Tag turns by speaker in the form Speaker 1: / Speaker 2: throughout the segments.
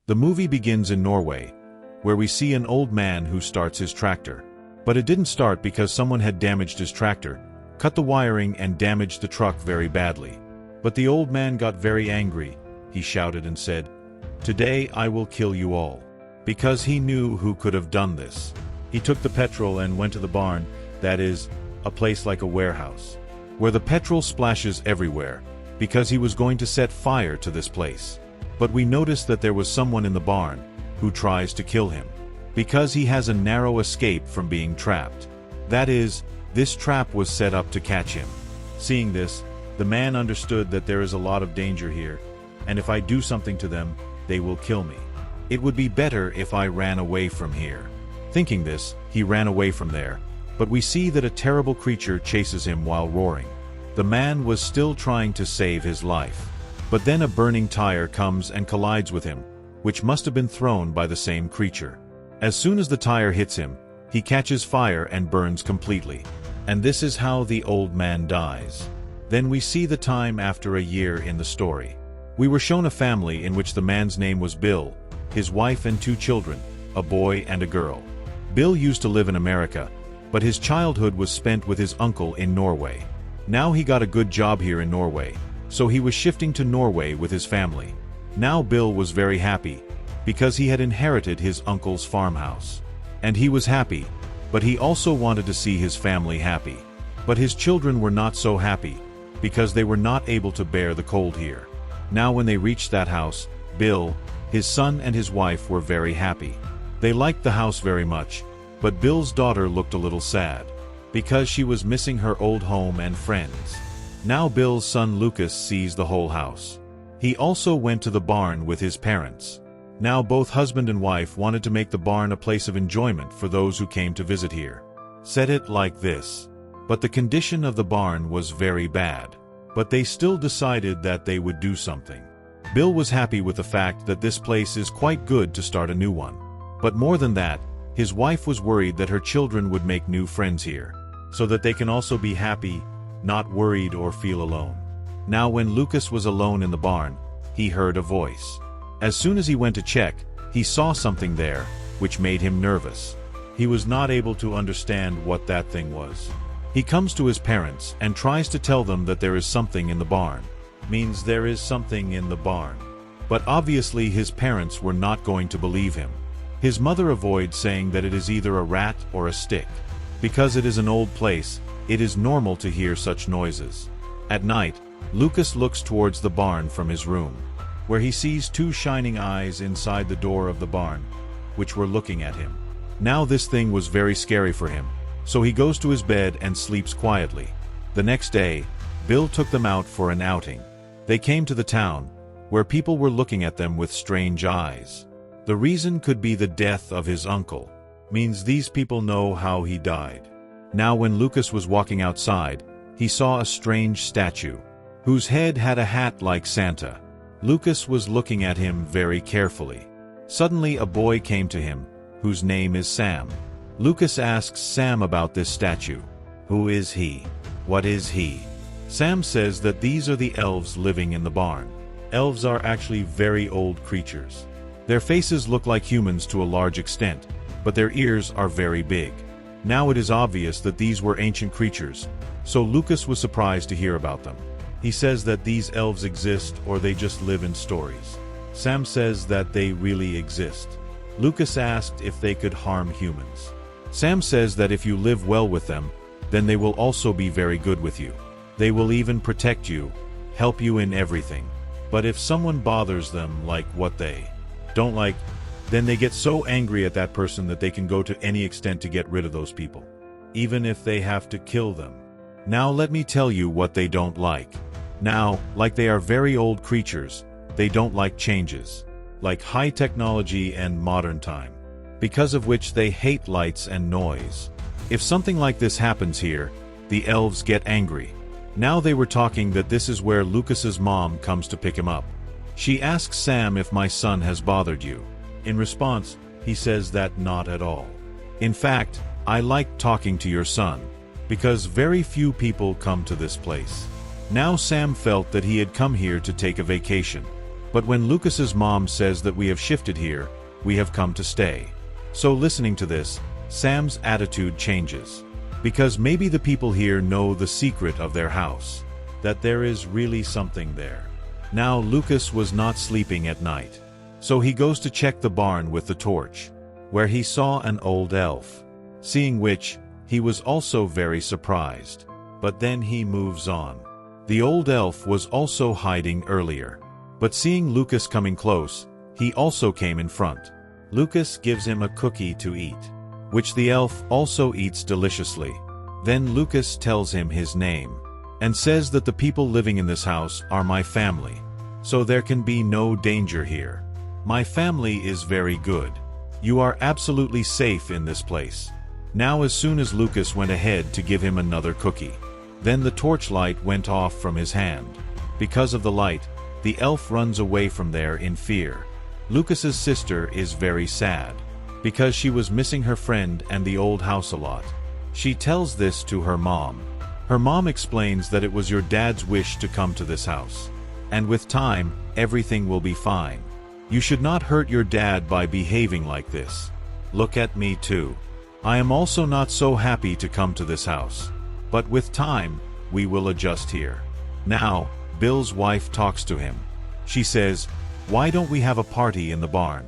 Speaker 1: The movie begins in Norway, where we see an old man who starts his tractor. But it didn't start because someone had damaged his tractor, cut the wiring and damaged the truck very badly. But the old man got very angry. He shouted and said, "Today I will kill you all." Because he knew who could have done this. He took the petrol and went to the barn, that is, a place like a warehouse, where the petrol splashes everywhere, because he was going to set fire to this place. But we notice that there was someone in the barn who tries to kill him, because he has a narrow escape from being trapped. That is, this trap was set up to catch him. Seeing this, the man understood that there is a lot of danger here, and if I do something to them, they will kill me. It would be better if I ran away from here. Thinking this, he ran away from there, but we see that a terrible creature chases him while roaring. The man was still trying to save his life. But then a burning tire comes and collides with him, which must have been thrown by the same creature. As soon as the tire hits him, he catches fire and burns completely. And this is how the old man dies. Then we see the time after a year in the story. We were shown a family in which the man's name was Bill, his wife and 2 children, a boy and a girl. Bill used to live in America, but his childhood was spent with his uncle in Norway. Now he got a good job here in Norway, so he was shifting to Norway with his family. Now Bill was very happy, because he had inherited his uncle's farmhouse. And he was happy, but he also wanted to see his family happy. But his children were not so happy, because they were not able to bear the cold here. Now when they reached that house, Bill, his son and his wife were very happy. They liked the house very much, but Bill's daughter looked a little sad, because she was missing her old home and friends. Now Bill's son Lucas sees the whole house. He also went to the barn with his parents. Now both husband and wife wanted to make the barn a place of enjoyment for those who came to visit here. Said it like this. But the condition of the barn was very bad. But they still decided that they would do something. Bill was happy with the fact that this place is quite good to start a new one. But more than that, his wife was worried that her children would make new friends here, so that they can also be happy, not worried or feel alone. Now when Lucas was alone in the barn, he heard a voice. As soon as he went to check, he saw something there, which made him nervous. He was not able to understand what that thing was. He comes to his parents and tries to tell them that there is something in the barn. Means there is something in the barn. But obviously his parents were not going to believe him. His mother avoids saying that it is either a rat or a stick. Because it is an old place, it is normal to hear such noises. At night, Lucas looks towards the barn from his room, where he sees 2 shining eyes inside the door of the barn, which were looking at him. Now this thing was very scary for him, so he goes to his bed and sleeps quietly. The next day, Bill took them out for an outing. They came to the town, where people were looking at them with strange eyes. The reason could be the death of his uncle. Means these people know how he died. Now when Lucas was walking outside, he saw a strange statue, whose head had a hat like Santa. Lucas was looking at him very carefully. Suddenly a boy came to him, whose name is Sam. Lucas asks Sam about this statue. Who is he? What is he? Sam says that these are the elves living in the barn. Elves are actually very old creatures. Their faces look like humans to a large extent, but their ears are very big. Now it is obvious that these were ancient creatures, so Lucas was surprised to hear about them. He says that these elves exist or they just live in stories. Sam says that they really exist. Lucas asked if they could harm humans. Sam says that if you live well with them, then they will also be very good with you. They will even protect you, help you in everything. But if someone bothers them like what they don't like, then they get so angry at that person that they can go to any extent to get rid of those people, even if they have to kill them. Now let me tell you what they don't like. Now, like they are very old creatures, they don't like changes, like high technology and modern time, because of which they hate lights and noise. If something like this happens here, the elves get angry. Now they were talking that this is where Lucas's mom comes to pick him up. She asks Sam if my son has bothered you. In response, he says that not at all. In fact, I like talking to your son, because very few people come to this place. Now Sam felt that he had come here to take a vacation, But when Lucas's mom says that we have shifted here, we have come to stay. So listening to this, Sam's attitude changes. Because maybe the people here know the secret of their house. That there is really something there. Now Lucas was not sleeping at night. So he goes to check the barn with the torch, where he saw an old elf. Seeing which, he was also very surprised. But then he moves on. The old elf was also hiding earlier. But seeing Lucas coming close, he also came in front. Lucas gives him a cookie to eat, which the elf also eats deliciously. Then Lucas tells him his name, and says that the people living in this house are my family, so there can be no danger here. My family is very good. You are absolutely safe in this place. Now as soon as Lucas went ahead to give him another cookie, then the torchlight went off from his hand. Because of the light, the elf runs away from there in fear. Lucas's sister is very sad, because she was missing her friend and the old house a lot. She tells this to her mom. Her mom explains that it was your dad's wish to come to this house. And with time, everything will be fine. You should not hurt your dad by behaving like this. Look at me too. I am also not so happy to come to this house. But with time, we will adjust here. Now, Bill's wife talks to him. She says, "Why don't we have a party in the barn?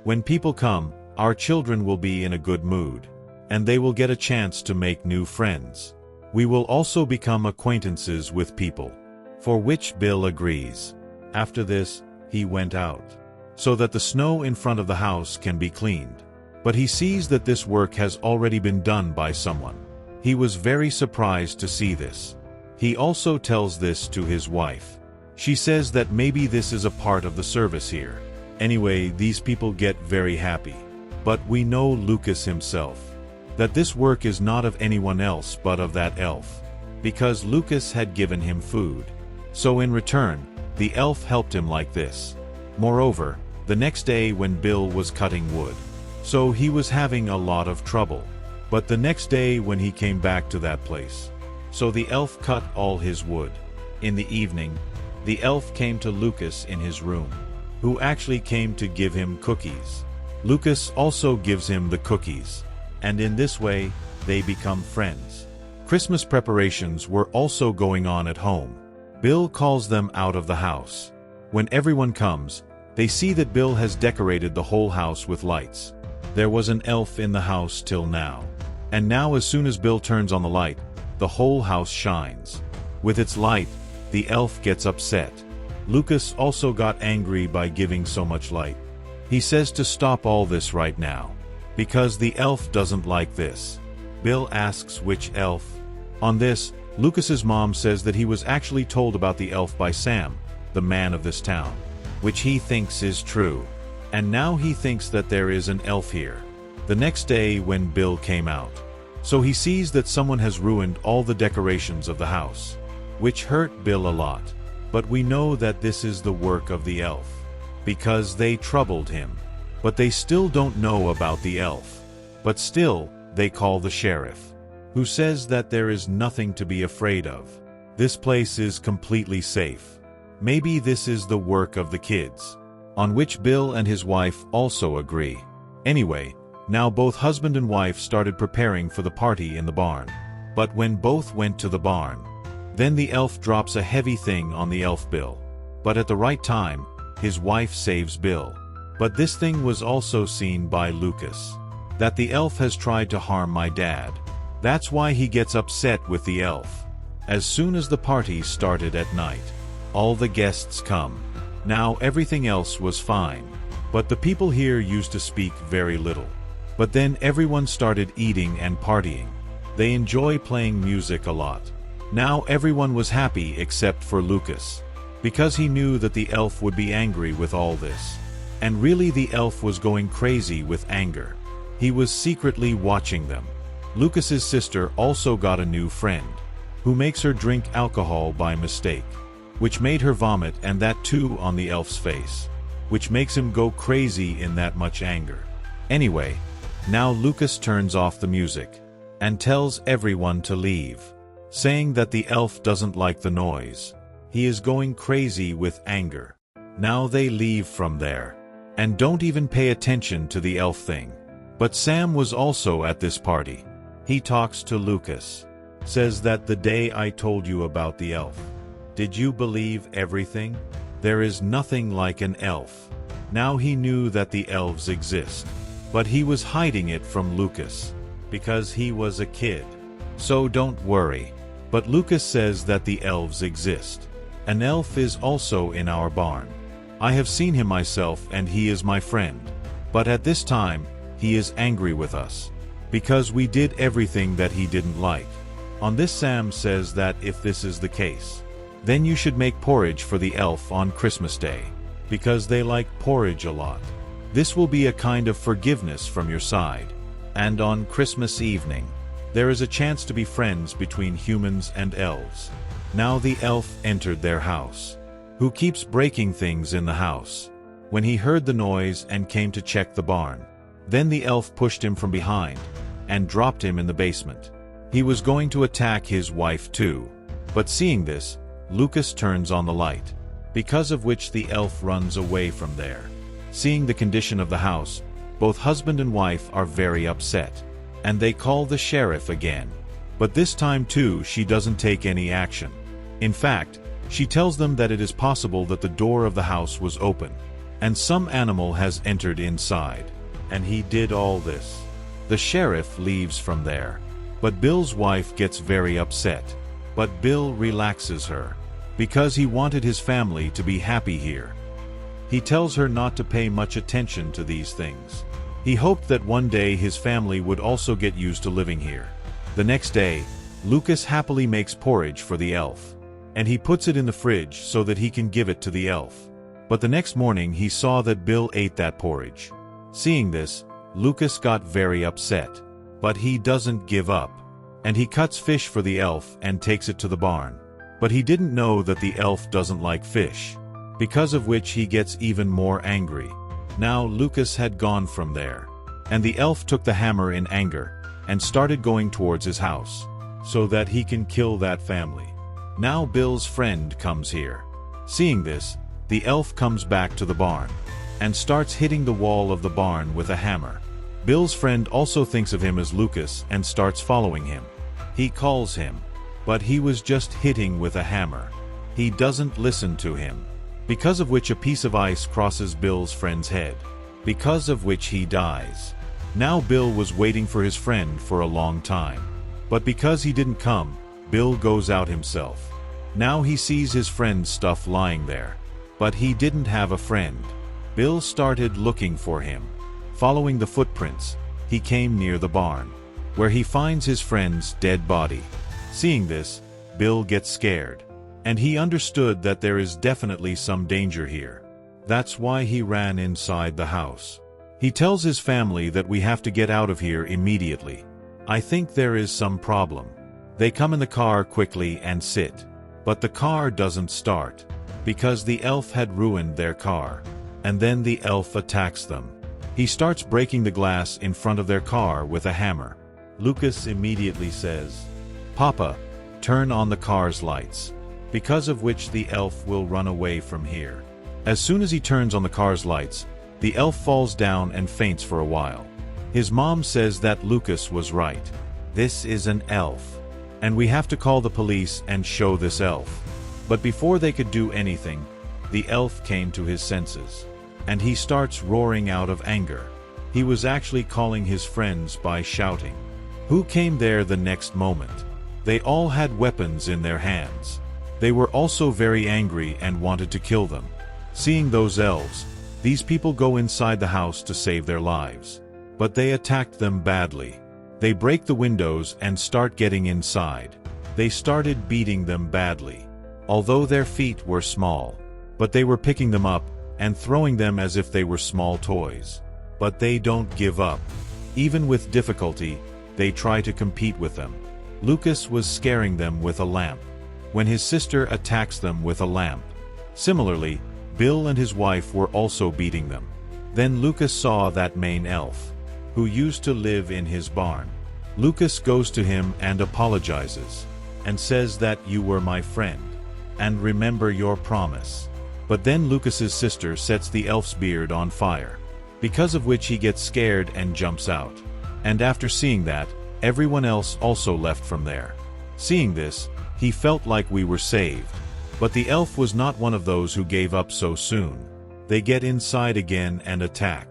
Speaker 1: When people come, our children will be in a good mood, and they will get a chance to make new friends. We will also become acquaintances with people." For which Bill agrees. After this, he went out, so that the snow in front of the house can be cleaned. But he sees that this work has already been done by someone. He was very surprised to see this. He also tells this to his wife. She says that maybe this is a part of the service here. Anyway, these people get very happy. But we know Lucas himself, that this work is not of anyone else but of that elf, because Lucas had given him food. So in return, the elf helped him like this. Moreover, the next day when Bill was cutting wood, so he was having a lot of trouble. But the next day when he came back to that place, so the elf cut all his wood. In the evening, the elf came to Lucas in his room, who actually came to give him cookies. Lucas also gives him the cookies, and in this way, they become friends. Christmas preparations were also going on at home. Bill calls them out of the house. When everyone comes, they see that Bill has decorated the whole house with lights. There was an elf in the house till now. And now as soon as Bill turns on the light, the whole house shines. With its light, the elf gets upset. Lucas also got angry by giving so much light. He says to stop all this right now, because the elf doesn't like this. Bill asks which elf. On this, Lucas's mom says that he was actually told about the elf by Sam, the man of this town, which he thinks is true. And now he thinks that there is an elf here. The next day when Bill came out, so he sees that someone has ruined all the decorations of the house, which hurt Bill a lot. But we know that this is the work of the elf, because they troubled him. But they still don't know about the elf. But still, they call the sheriff, who says that there is nothing to be afraid of. This place is completely safe. Maybe this is the work of the kids. On which Bill and his wife also agree. Anyway, now both husband and wife started preparing for the party in the barn. But when both went to the barn, then the elf drops a heavy thing on the elf Bill. But at the right time, his wife saves Bill. But this thing was also seen by Lucas, that the elf has tried to harm my dad. That's why he gets upset with the elf. As soon as the party started at night, all the guests come. Now everything else was fine. But the people here used to speak very little. But then everyone started eating and partying. They enjoy playing music a lot. Now everyone was happy except for Lucas, because he knew that the elf would be angry with all this. And really the elf was going crazy with anger. He was secretly watching them. Lucas's sister also got a new friend, who makes her drink alcohol by mistake, which made her vomit, and that too on the elf's face, which makes him go crazy in that much anger. Anyway, now Lucas turns off the music, and tells everyone to leave, saying that the elf doesn't like the noise. He is going crazy with anger. Now they leave from there, and don't even pay attention to the elf thing. But Sam was also at this party. He talks to Lucas. Says that the day I told you about the elf. Did you believe everything? There is nothing like an elf. Now he knew that the elves exist. But he was hiding it from Lucas. Because he was a kid. So don't worry. But Lucas says that the elves exist. An elf is also in our barn. I have seen him myself and he is my friend. But at this time, he is angry with us. Because we did everything that he didn't like. On this Sam says that if this is the case, then you should make porridge for the elf on Christmas Day. Because they like porridge a lot. This will be a kind of forgiveness from your side. And on Christmas evening, there is a chance to be friends between humans and elves. Now the elf entered their house. Who keeps breaking things in the house. When he heard the noise and came to check the barn. Then the elf pushed him from behind and dropped him in the basement. He was going to attack his wife too. But seeing this, Lucas turns on the light. Because of which the elf runs away from there. Seeing the condition of the house, both husband and wife are very upset. And they call the sheriff again. But this time too she doesn't take any action. In fact, she tells them that it is possible that the door of the house was open. And some animal has entered inside. And he did all this. The sheriff leaves from there. But Bill's wife gets very upset. But Bill relaxes her. Because he wanted his family to be happy here. He tells her not to pay much attention to these things. He hoped that one day his family would also get used to living here. The next day, Lucas happily makes porridge for the elf. And he puts it in the fridge so that he can give it to the elf. But the next morning he saw that Bill ate that porridge. Seeing this, Lucas got very upset. But he doesn't give up. And he cuts fish for the elf and takes it to the barn. But he didn't know that the elf doesn't like fish. Because of which he gets even more angry. Now Lucas had gone from there. And the elf took the hammer in anger and started going towards his house. So that he can kill that family. Now Bill's friend comes here. Seeing this, the elf comes back to the barn. And starts hitting the wall of the barn with a hammer. Bill's friend also thinks of him as Lucas and starts following him. He calls him. But he was just hitting with a hammer. He doesn't listen to him. Because of which a piece of ice crosses Bill's friend's head. Because of which he dies. Now Bill was waiting for his friend for a long time. But because he didn't come, Bill goes out himself. Now he sees his friend's stuff lying there. But he didn't have a friend. Bill started looking for him. Following the footprints, he came near the barn. Where he finds his friend's dead body. Seeing this, Bill gets scared. And he understood that there is definitely some danger here. That's why he ran inside the house. He tells his family that we have to get out of here immediately. I think there is some problem. They come in the car quickly and sit. But the car doesn't start. Because the elf had ruined their car. And then the elf attacks them. He starts breaking the glass in front of their car with a hammer. Lucas immediately says, "Papa, turn on the car's lights." Because of which the elf will run away from here. As soon as he turns on the car's lights, the elf falls down and faints for a while. His mom says that Lucas was right. This is an elf. And we have to call the police and show this elf. But before they could do anything, the elf came to his senses. And he starts roaring out of anger. He was actually calling his friends by shouting. Who came there the next moment? They all had weapons in their hands. They were also very angry and wanted to kill them. Seeing those elves, these people go inside the house to save their lives. But they attacked them badly. They break the windows and start getting inside. They started beating them badly. Although their feet were small. But they were picking them up and throwing them as if they were small toys. But they don't give up. Even with difficulty, they try to compete with them. Lucas was scaring them with a lamp. When his sister attacks them with a lamp. Similarly, Bill and his wife were also beating them. Then Lucas saw that main elf, who used to live in his barn. Lucas goes to him and apologizes, and says that you were my friend, and remember your promise. But then Lucas's sister sets the elf's beard on fire, because of which he gets scared and jumps out. And after seeing that, everyone else also left from there. Seeing this, he felt like we were saved. But the elf was not one of those who gave up so soon. They get inside again and attack.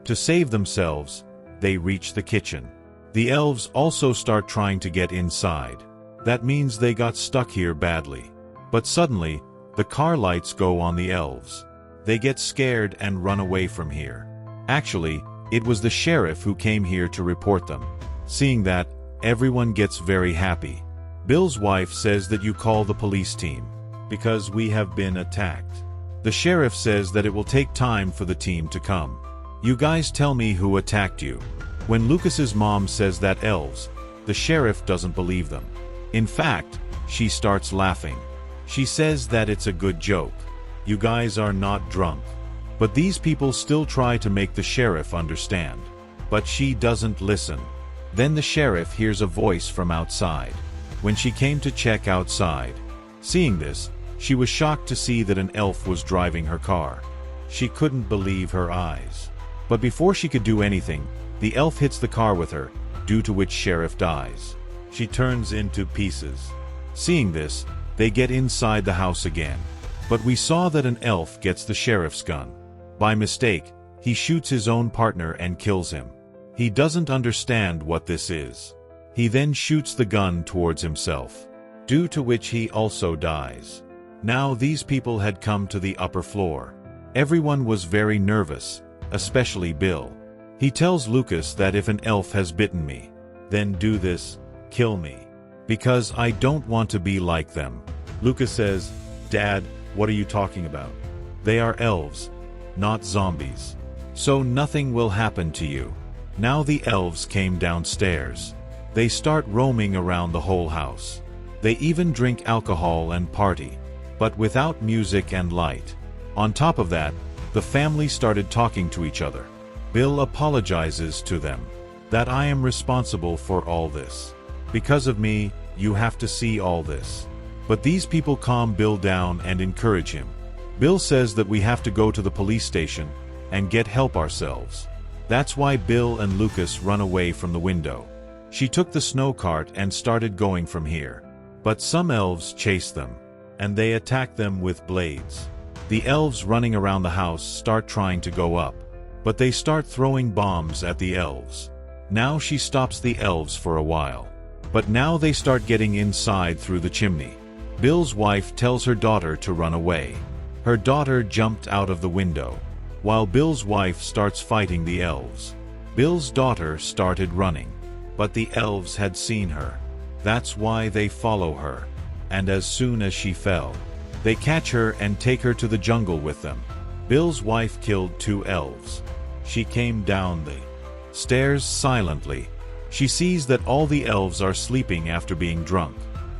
Speaker 1: To save themselves, they reach the kitchen. The elves also start trying to get inside. That means they got stuck here badly. But suddenly, the car lights go on the elves. They get scared and run away from here. Actually, it was the sheriff who came here to report them. Seeing that, everyone gets very happy. Bill's wife says that you call the police team, because we have been attacked. The sheriff says that it will take time for the team to come. You guys tell me who attacked you. When Lucas's mom says that elves, the sheriff doesn't believe them. In fact, she starts laughing. She says that it's a good joke. You guys are not drunk. But these people still try to make the sheriff understand. But she doesn't listen. Then the sheriff hears a voice from outside. When she came to check outside, seeing this, she was shocked to see that an elf was driving her car. She couldn't believe her eyes. But before she could do anything, the elf hits the car with her, due to which sheriff dies. She turns into pieces. Seeing this, they get inside the house again. But we saw that an elf gets the sheriff's gun. By mistake, he shoots his own partner and kills him. He doesn't understand what this is. He then shoots the gun towards himself, due to which he also dies. Now these people had come to the upper floor. Everyone was very nervous, especially Bill. He tells Lucas that if an elf has bitten me, then do this, kill me. Because I don't want to be like them. Lucas says, Dad, what are you talking about? They are elves, not zombies. So nothing will happen to you. Now the elves came downstairs. They start roaming around the whole house. They even drink alcohol and party, but without music and light. On top of that, the family started talking to each other. Bill apologizes to them, that I am responsible for all this. Because of me, you have to see all this. But these people calm Bill down and encourage him. Bill says that we have to go to the police station and get help ourselves. That's why Bill and Lucas run away from the window. She took the snow cart and started going from here. But some elves chase them, and they attack them with blades. The elves running around the house start trying to go up, but they start throwing bombs at the elves. Now she stops the elves for a while. But now they start getting inside through the chimney. Bill's wife tells her daughter to run away. Her daughter jumped out of the window, while Bill's wife starts fighting the elves. Bill's daughter started running, but the elves had seen her. That's why they follow her. And as soon as she fell, they catch her and take her to the jungle with them. Bill's wife killed 2 elves. She came down the stairs silently. She sees that all the elves are sleeping after being drunk.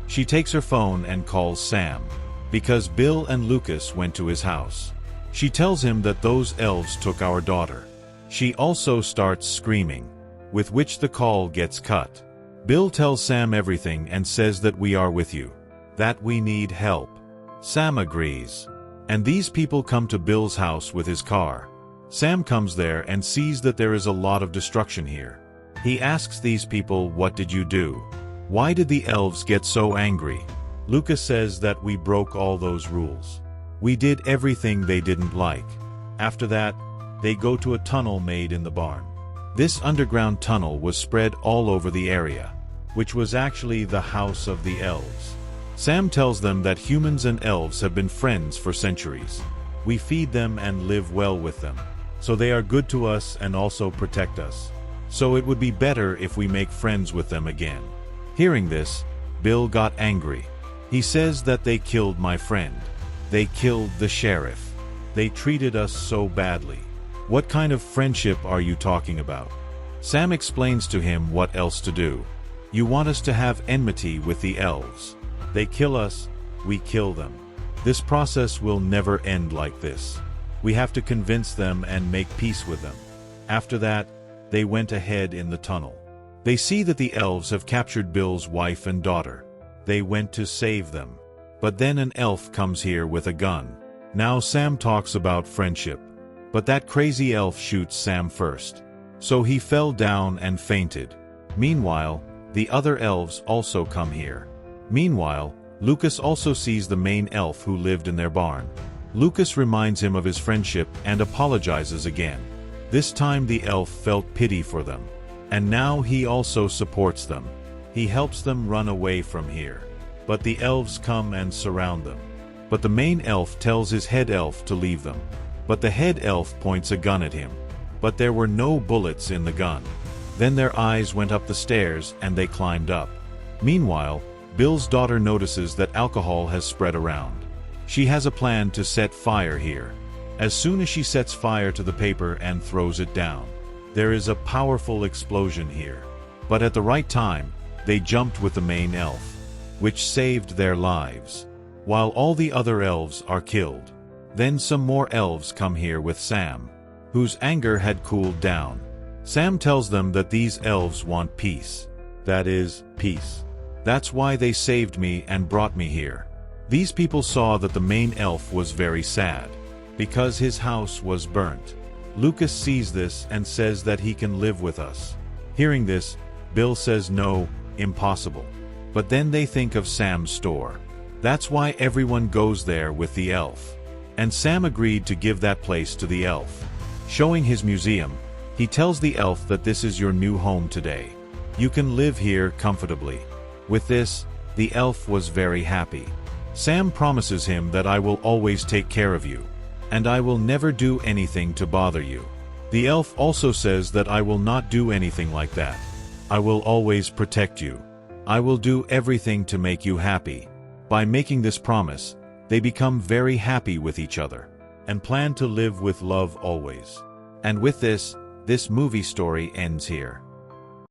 Speaker 1: She takes her phone and calls Sam, because Bill and Lucas went to his house. She tells him that those elves took our daughter. She also starts screaming, with which the call gets cut. Bill tells Sam everything and says that we are with you, that we need help. Sam agrees. And these people come to Bill's house with his car. Sam comes there and sees that there is a lot of destruction here. He asks these people, what did you do? Why did the elves get so angry? Lucas says that we broke all those rules. We did everything they didn't like. After that, they go to a tunnel made in the barn. This underground tunnel was spread all over the area, which was actually the house of the elves. Sam tells them that humans and elves have been friends for centuries. We feed them and live well with them, so they are good to us and also protect us. So it would be better if we make friends with them again. Hearing this, Bill got angry. He says that they killed my friend. They killed the sheriff. They treated us so badly. What kind of friendship are you talking about? Sam explains to him what else to do. You want us to have enmity with the elves. They kill us, we kill them. This process will never end like this. We have to convince them and make peace with them. After that, they went ahead in the tunnel. They see that the elves have captured Bill's wife and daughter. They went to save them. But then an elf comes here with a gun. Now Sam talks about friendship. But that crazy elf shoots Sam first. So he fell down and fainted. Meanwhile, the other elves also come here. Meanwhile, Lucas also sees the main elf who lived in their barn. Lucas reminds him of his friendship and apologizes again. This time the elf felt pity for them. And now he also supports them. He helps them run away from here. But the elves come and surround them. But the main elf tells his head elf to leave them. But the head elf points a gun at him. But there were no bullets in the gun. Then their eyes went up the stairs and they climbed up. Meanwhile, Bill's daughter notices that alcohol has spread around. She has a plan to set fire here. As soon as she sets fire to the paper and throws it down, there is a powerful explosion here. But at the right time, they jumped with the main elf, which saved their lives, while all the other elves are killed. Then some more elves come here with Sam, whose anger had cooled down. Sam tells them that these elves want peace. That is, peace. That's why they saved me and brought me here. These people saw that the main elf was very sad, because his house was burnt. Lucas sees this and says that he can live with us. Hearing this, Bill says no, impossible. But then they think of Sam's store. That's why everyone goes there with the elf. And Sam agreed to give that place to the elf. Showing his museum, he tells the elf that this is your new home today. You can live here comfortably. With this, the elf was very happy. Sam promises him that I will always take care of you, and I will never do anything to bother you. The elf also says that I will not do anything like that. I will always protect you. I will do everything to make you happy. By making this promise, they become very happy with each other, and plan to live with love always. And with this movie story ends here.